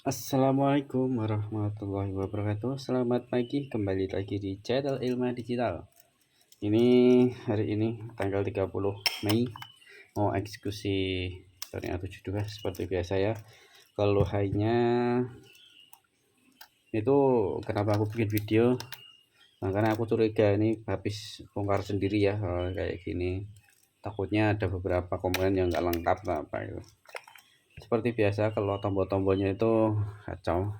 Assalamualaikum warahmatullahi wabarakatuh. Selamat pagi, kembali lagi di channel Ilma Digital. Ini hari ini tanggal 30 Mei mau eksekusi Torina 72 seperti biasa ya. Kalau hanya itu kenapa aku bikin video? Nah, karena aku curiga ini habis bongkar sendiri ya kayak gini. Takutnya ada beberapa komponen yang nggak lengkap apa itu. Seperti biasa kalau tombol-tombolnya itu kacau.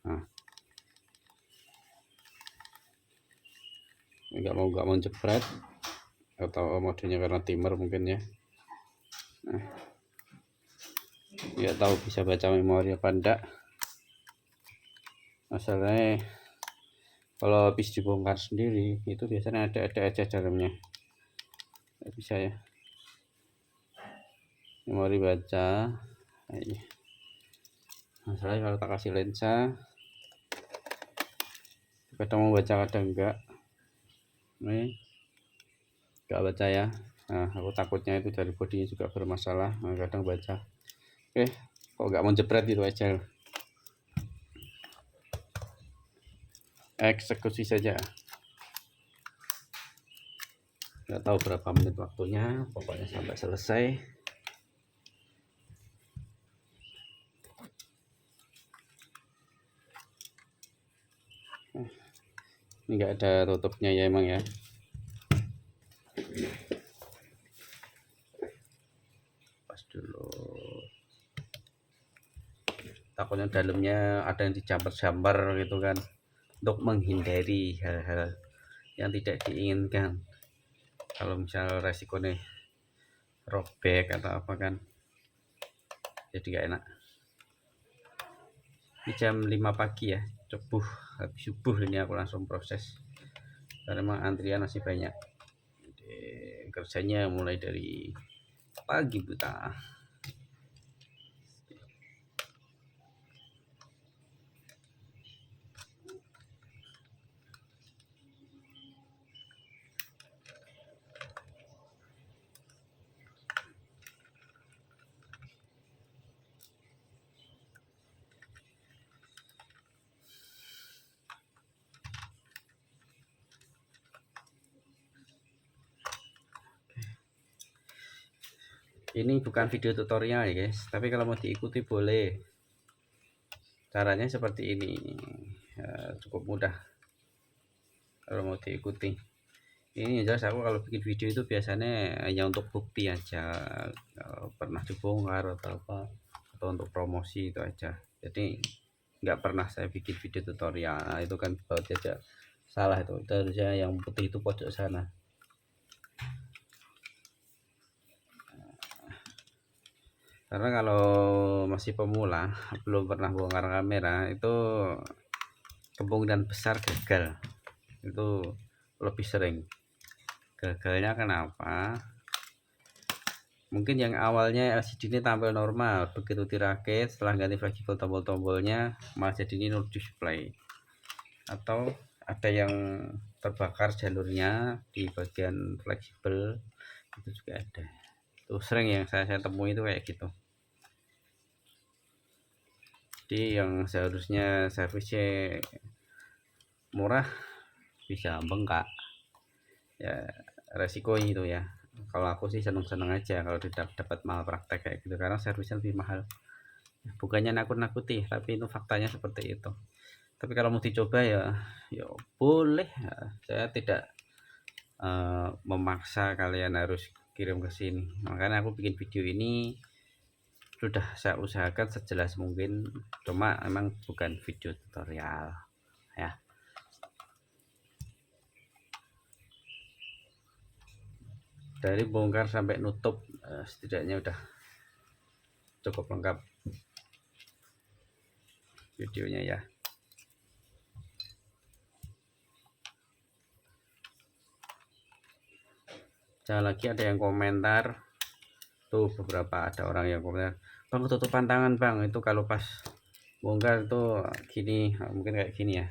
Nah, nggak mau jepret atau modenya karena timer mungkin ya. Nah, nggak tahu bisa baca memori apa enggak. Masalahnya kalau habis dibongkar sendiri itu biasanya ada aja dalamnya, nggak bisa ya memori baca. Nah, ini masalahnya kalau tak kasih lensa kadang mau baca kadang enggak. Ini enggak baca ya. Nah, aku takutnya itu dari bodinya juga bermasalah. Nah, kadang baca kok nggak mau jepret gitu aja. Eksekusi saja, nggak tahu berapa menit waktunya, pokoknya sampai selesai. Ini nggak ada tutupnya ya emang ya. Pas dulu, takutnya dalamnya ada yang dijamper-jamper gitu kan, untuk menghindari hal-hal yang tidak diinginkan. Kalau misal resikonya robek atau apa kan, jadi gak enak. Ini jam 5 pagi ya, habis subuh ini aku langsung proses karena memang antrian masih banyak. Jadi, kerjanya mulai dari pagi buta. Ini bukan video tutorial ya guys, tapi kalau mau diikuti boleh. Caranya seperti ini, cukup mudah kalau mau diikuti. Ini jelas aku kalau bikin video itu biasanya hanya untuk bukti aja, pernah dibongkar atau apa, atau untuk promosi itu aja. Jadi nggak pernah saya bikin video tutorial. Nah, itu kan baut aja salah, itu harusnya yang putih itu pojok sana. Karena kalau masih pemula belum pernah bongkar kamera itu kemungkinan besar gagal. Itu lebih sering. Gagalnya kenapa? Mungkin yang awalnya LCD ini tampil normal, begitu dirakit setelah ganti fleksibel tombol-tombolnya malah jadi ini no display. Atau ada yang terbakar jalurnya di bagian fleksibel, itu juga ada. Itu sering yang saya temui itu kayak gitu. Jadi yang seharusnya servisnya murah bisa bengkak ya, resiko itu ya. Kalau aku sih seneng-seneng aja kalau tidak dapat malpraktek kayak gitu, karena servisnya lebih mahal. Bukannya nakut-nakuti, tapi itu faktanya seperti itu. Tapi kalau mau dicoba ya boleh ya. Saya tidak memaksa kalian harus kirim ke sini. Makanya aku bikin video ini sudah saya usahakan sejelas mungkin, cuma emang bukan video tutorial ya. Dari bongkar sampai nutup setidaknya udah cukup lengkap videonya ya. Jangan lagi ada yang komentar tuh, beberapa ada orang yang komentar, bang tutupan tangan bang, itu kalau pas bongkar itu gini, mungkin kayak gini ya,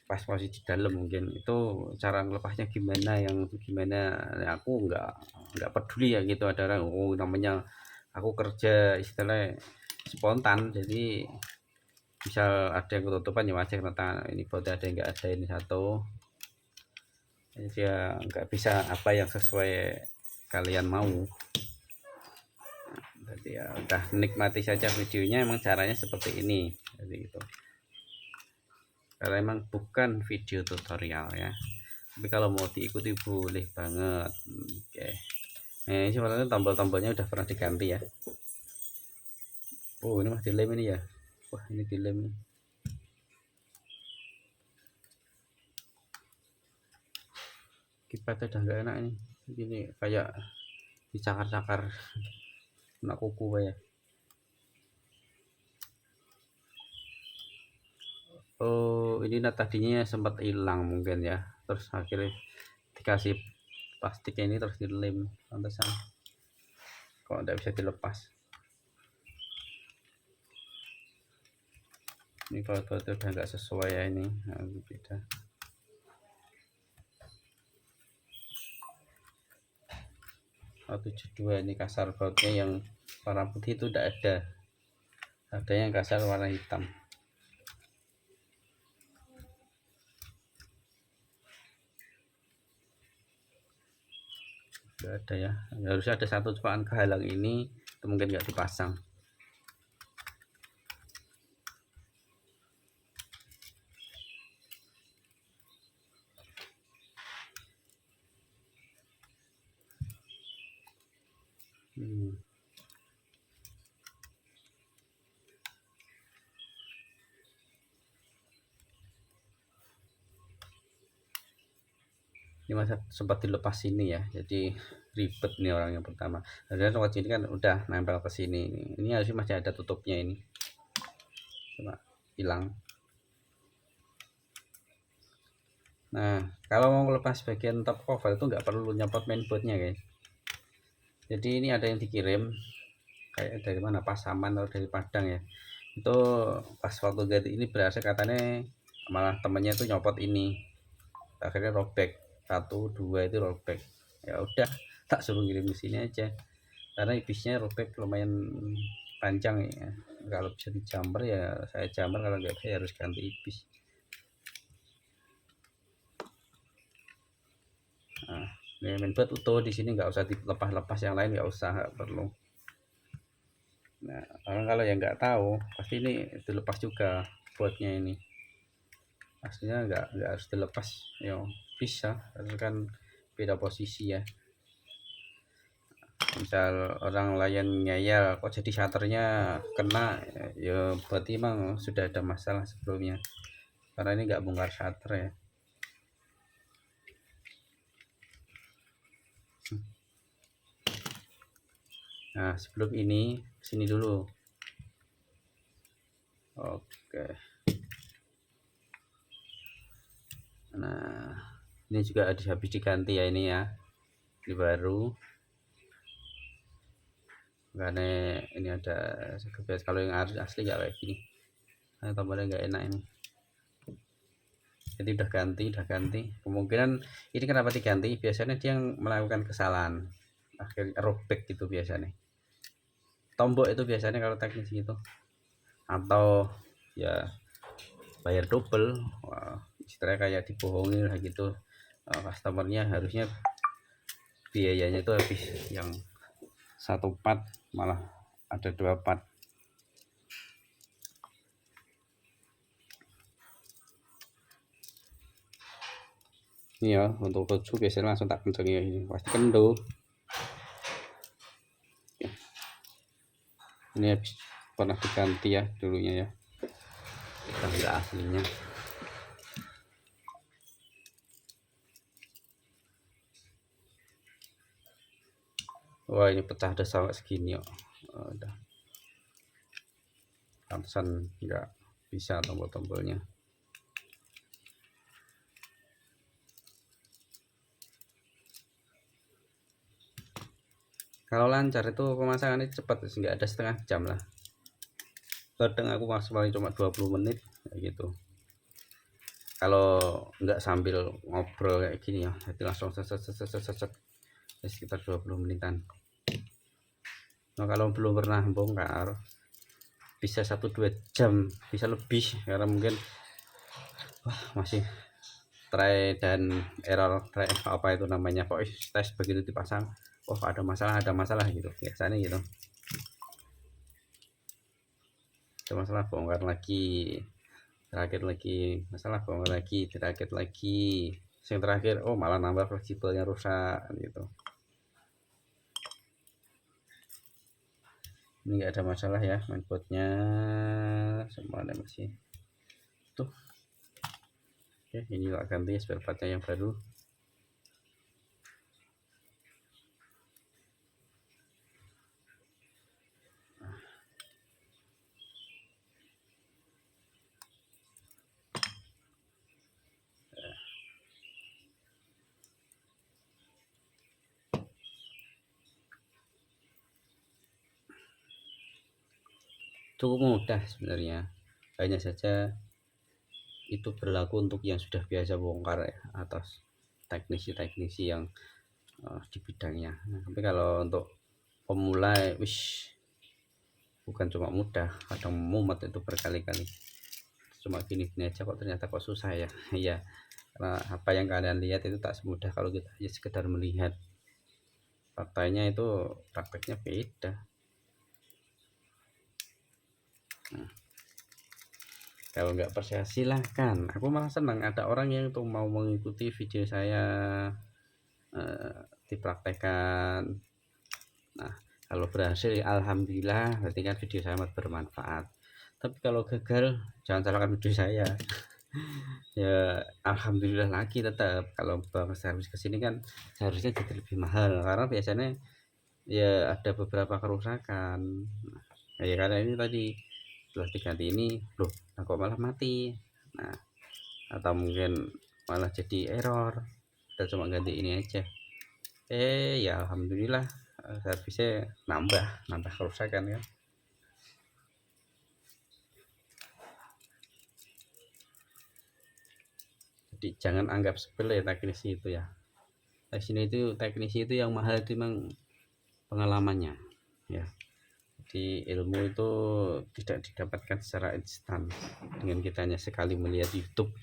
pas posisi dalam mungkin itu cara melepasnya gimana, yang gimana. Nah, aku nggak peduli ya gitu. Ada orang namanya aku kerja istilahnya spontan, jadi misal ada yang ketutupan ya wajar karena ini bautnya ada yang enggak ada, ini satu dia nggak bisa apa yang sesuai kalian mau. Jadi ya udah nikmati saja videonya, emang caranya seperti ini. Jadi gitu, karena emang bukan video tutorial ya, tapi kalau mau diikuti boleh banget. Oke, ini sebenarnya tombol-tombolnya udah pernah diganti ya. Oh ini masih dilem ini ya, wah ini dilem. Kipatnya udah nggak enak ini, gini kayak dicakar-cakar kena kuku kayak. Oh ini tadinya sempat hilang mungkin ya, terus akhirnya dikasih plastik ini terus dilem, pantesan kok tidak bisa dilepas. Ini kalau udah nggak sesuai ya ini, nah, beda. Oh, 72 ini kasar bautnya, yang warna putih itu tidak ada yang kasar warna hitam. Tidak ada ya, harusnya ada satu cupaan kehalang ini, itu mungkin nggak dipasang. Ini masa sempat dilepas sini ya, jadi ribet nih orang yang pertama. Dan waktu ini kan udah nempel ke sini, ini harusnya masih ada tutupnya ini, cuma hilang. Nah kalau mau lepas bagian top cover itu nggak perlu nyopot mainboardnya guys. Jadi ini ada yang dikirim kayak dari mana, Pasaman atau dari Padang ya, itu pas waktu ganti ini berhasil katanya, malah temennya itu nyopot ini, akhirnya robek, 1 2 itu robek. Ya udah tak suruh ngirim di sini aja, karena ibisnya robek lumayan panjang ya, kalau bisa dijamper ya saya jamper, kalau nggak bisa ya harus ganti ibis. Nah ini mainboard utuh di sini, nggak usah dilepas-lepas, yang lain nggak usah, nggak perlu. Nah orang kalau yang nggak tahu pasti ini dilepas juga boardnya, ini aslinya nggak harus dilepas ya, bisa karena kan beda posisi ya. Misal orang lain ngeyel kok jadi shutternya kena, ya berarti emang sudah ada masalah sebelumnya, karena ini nggak bongkar shutter ya. Nah sebelum ini sini dulu. Oke, nah ini juga habis diganti ya ini ya, ini baru, karena ini ada segebeas. Kalau yang asli nggak kayak gini, nah, tombolnya nggak enak ini. Jadi udah ganti. Kemungkinan ini kenapa diganti, biasanya dia yang melakukan kesalahan akhirnya robek gitu biasanya. Tombol itu biasanya kalau teknis gitu, atau ya bayar double, istilahnya kayak dibohongi lah gitu. Customernya harusnya biayanya itu habis yang 1 part malah ada 2 part. Ini ya untuk tujuh biasanya langsung tak kenceng ya, ini pasti kendo. Ini habis pernah diganti ya dulunya ya, tapi aslinya. Wah ini pecah udah sampai segini kok. Udah pantesan nggak bisa tombol-tombolnya. Kalau lancar itu pemasangannya cepat, nggak ada setengah jam lah, kadang aku maksimalnya cuma 20 menit kayak gitu, kalau nggak sambil ngobrol kayak gini ya, jadi langsung set sekitar 20 menitan. Nah kalau belum pernah bongkar bisa 1-2 jam, bisa lebih, karena mungkin masih try dan error, try apa itu namanya, pokoknya tes begitu dipasang, ada masalah gitu biasanya gitu. Ada masalah, bongkar lagi, terakhir lagi masalah, bongkar lagi, terakhir lagi, yang terakhir malah nambah fleksibelnya rusak gitu. Ini enggak ada masalah ya, mainboardnya semuanya masih tuh. Oke, ini tak ganti spare partnya yang baru. Cukup mudah sebenarnya, hanya saja itu berlaku untuk yang sudah biasa bongkar ya, atas teknisi-teknisi yang di bidangnya. Tapi kalau untuk pemula, bukan cuma mudah, kadang mumet itu berkali-kali. Cuma gini-gini aja kok ternyata kok susah ya. Iya, karena apa yang kalian lihat itu tak semudah kalau kita hanya sekedar melihat. Faktanya itu prakteknya beda. Kalau nggak percaya silahkan, aku malah senang ada orang yang tuh mau mengikuti video saya dipraktekkan. Nah, kalau berhasil alhamdulillah, berarti kan video saya bermanfaat. Tapi kalau gagal, jangan salahkan video saya. Ya alhamdulillah lagi, tetap kalau bawa servis ke sini kan seharusnya jadi lebih mahal, karena biasanya ya ada beberapa kerusakan. Ya karena ini tadi setelah diganti ini loh, kok malah mati. Nah, atau mungkin malah jadi error, kita cuma ganti ini aja. Ya alhamdulillah, servisnya nambah kerusakan ya. Jadi jangan anggap sepele teknisi itu ya. Teknisi itu yang mahal itu memang pengalamannya ya. Jadi ilmu itu tidak didapatkan secara instan dengan kita hanya sekali melihat YouTube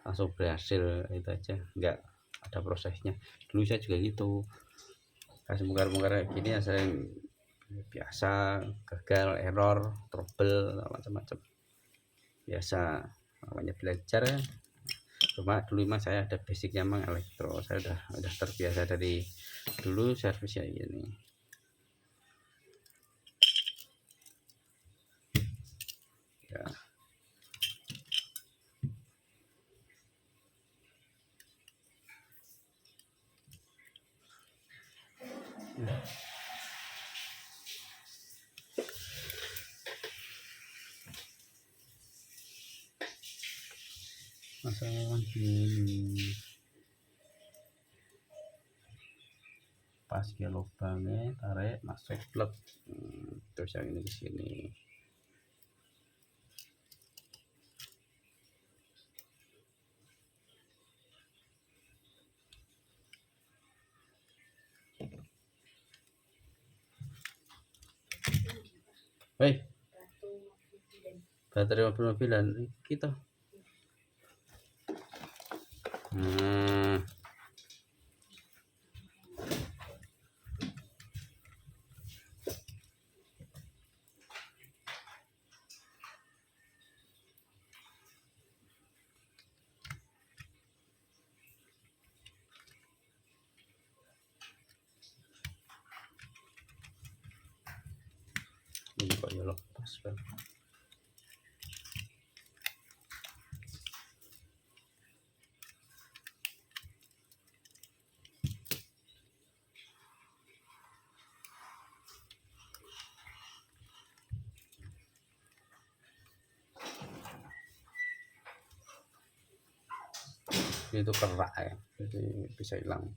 langsung berhasil, itu aja nggak ada prosesnya. Dulu saya juga gitu, kasih bongkar-bongkar kayak gini ya, sering biasa gagal, error, trouble, macam-macam biasa, namanya belajar ya. Cuma dulu mah saya ada basicnya emang elektro, saya udah terbiasa dari dulu servis ya gini ya. Masalah gini pas ke lubangnya, tarik masuk plug, terus yang ini di sini. Hei, baterai mobil-mobilan kita. Ini kok ya lepas kan. Itu kerak ya, jadi bisa hilang.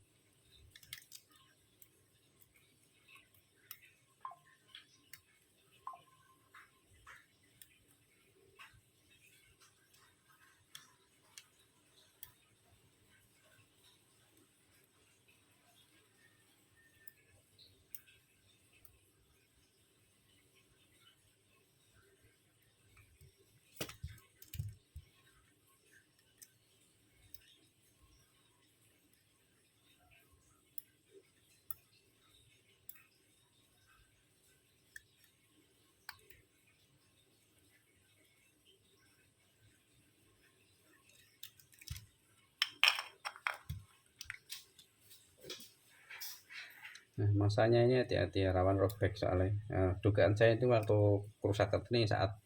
Nah, masanya ini hati-hati ya, rawan robek soalnya. Nah, dugaan saya itu waktu kerusakan ini saat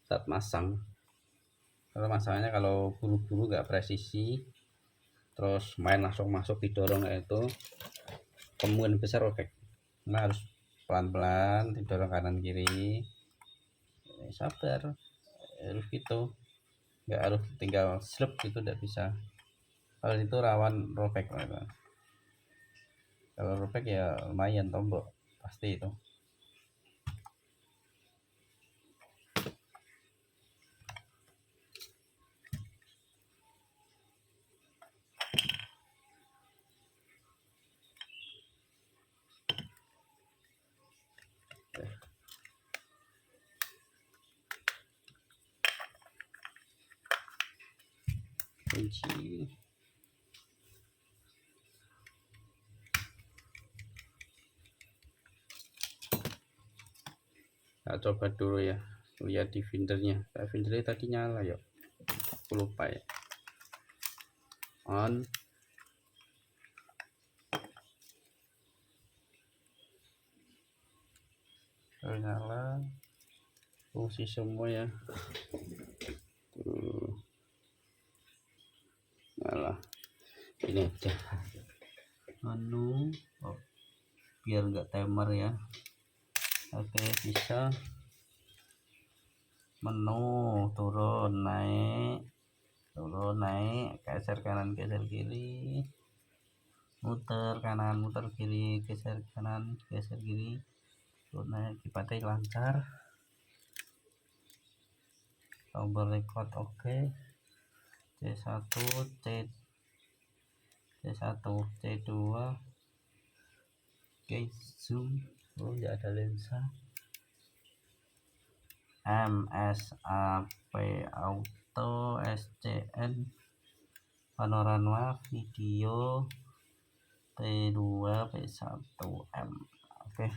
saat masang. Kalau masalahnya kalau buru-buru nggak presisi, terus main langsung masuk didorong kayak itu, kemungkinan besar robek. Nah, harus pelan-pelan didorong kanan kiri. Sabar, harus gitu. Nggak harus tinggal slep gitu, nggak bisa. Kalau itu rawan robek. Kalau robek ya lumayan tombok pasti itu. Kunci. Nah, coba dulu ya, lihat di findernya. Findernya tadi nyala ya, aku lupa ya. On. Nyala, fungsi semua ya. Tuh. Nyala. Ini aja. Oh, biar nggak timer ya. Oke, bisa. Menu turun naik, geser kanan geser kiri, muter kanan muter kiri, geser kanan geser kiri, turun naik, kipatai lancar, tombol record oke. C1 C2 oke, zoom. Oh, nggak ada lensa. MSAP auto, SCN panorama video, P2 P1M. Oke,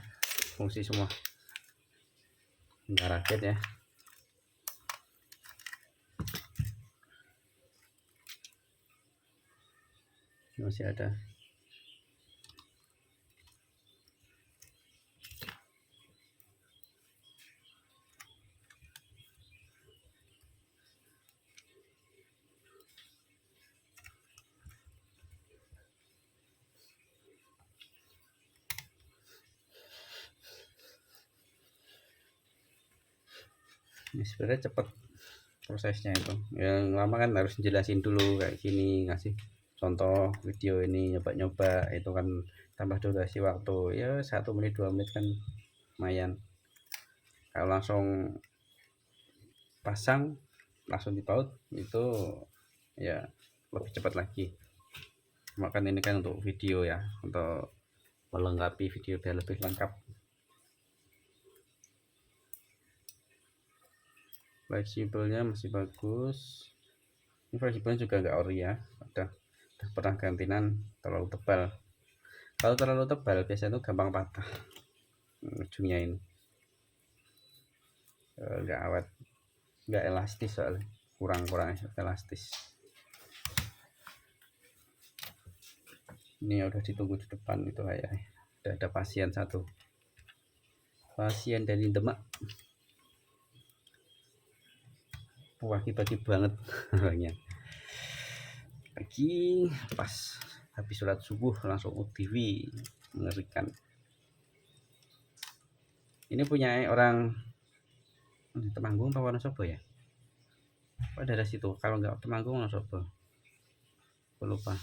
fungsi semua. Nggak rakit ya. Masih ada. Ini sebenarnya cepat prosesnya itu. Yang lama kan harus jelasin dulu kayak gini, ngasih contoh video ini, nyoba-nyoba, itu kan tambah durasi waktu ya 1 menit 2 menit kan lumayan. Kalau langsung pasang langsung dipaut itu ya lebih cepat lagi. Makan ini kan untuk video ya, untuk melengkapi video biar lebih lengkap. Fleksibelnya masih bagus. Ini fleksibelnya juga nggak ori ya, udah pernah gantian terlalu tebal. Kalau terlalu tebal biasanya itu gampang patah ujungnya ini, nggak awet, nggak elastis soalnya, kurang elastis. Ini udah ditunggu di depan itu kayak ada pasien satu, pasien dari Demak, pagi-pagi banget orangnya, pagi pas habis sholat subuh langsung OTW, mengerikan. Ini punya orang Temanggung apa Wonosobo ya? Oh, dari situ. Kalau nggak Temanggung Wonosobo, aku lupa.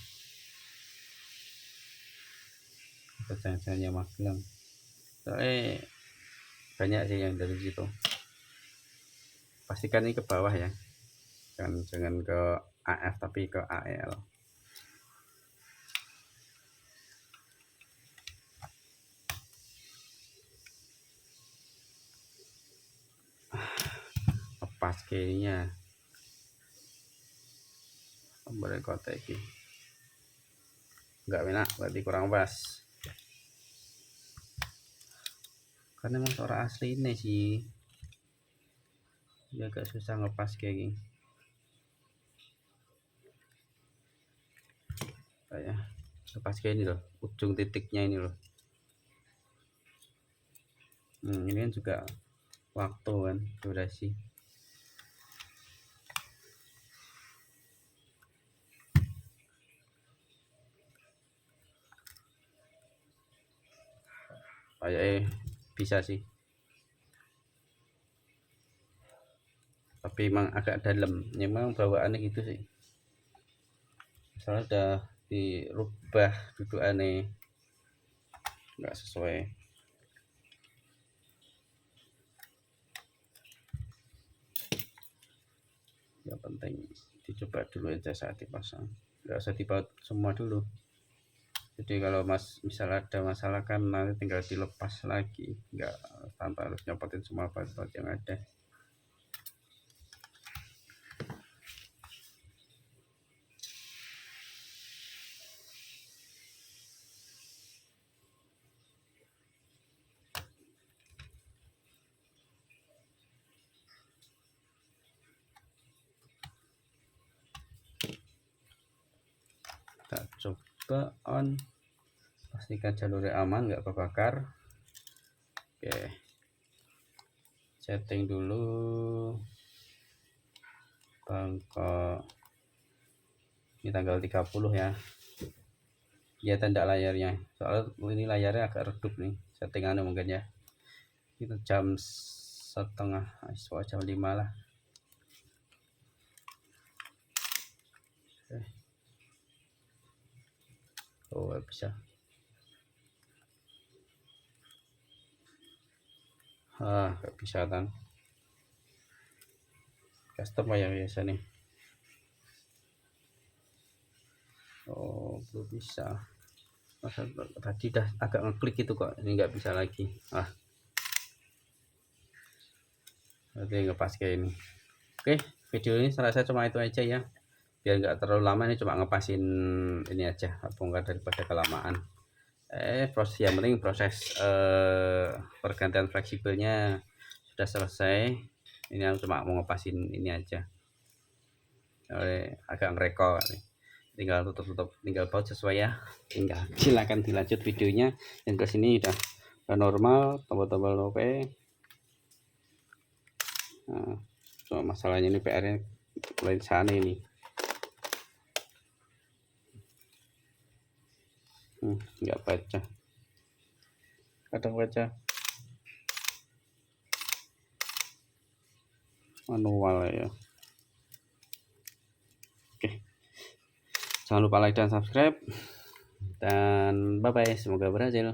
Perjanjiannya Magelang. Soalnya banyak sih yang dari situ. Pastikan ini ke bawah ya, jangan ke AF tapi ke AL. Lepas kayaknya boleh kotek ini nggak enak, berarti kurang pas karena emang suara asli ini sih dia agak susah ngepas kayak gini. Kayak lepas kayak ini loh, ujung titiknya ini loh, Ini kan juga waktu kan, durasi. Kayaknya bisa sih, tapi emang agak dalam, memang bawaannya gitu sih. Soalnya udah dirubah dudukannya nggak sesuai. Yang penting dicoba dulu aja saat dipasang, nggak usah dibaut semua dulu. Jadi kalau misal ada masalah kan nanti tinggal dilepas lagi, nggak tanpa harus nyopotin semua baut yang ada. Kita coba on, pastikan jalurnya aman nggak kebakar. Oke, setting dulu bangkok, ini tanggal 30 ya. Ya tanda layarnya, soalnya ini layarnya agak redup nih settingannya mungkin ya. Itu jam setengah, jam 5 lah. Oh bisa, gak bisa kan, custom ya biasa nih. Oh belum bisa, masa tadi dah agak ngeklik itu kok ini nggak bisa lagi. Berarti ngepas kayak ini. Oke, video ini saya rasa cuma itu aja ya, biar nggak terlalu lama. Ini cuma ngepasin ini aja, bongkar daripada kelamaan. Proses yang penting proses pergantian fleksibelnya sudah selesai. Ini yang cuma mau ngepasin ini aja, agak ngerekor, tinggal tutup tinggal baut sesuai ya. Tinggal silakan dilanjut videonya. Yang ke sini udah normal, tombol-tombol oke. Nah, cuma masalahnya ini PR-nya mulai sana ini. Nggak baca, kadang baca manual ya. Oke, jangan lupa like dan subscribe, dan bye bye, semoga berhasil.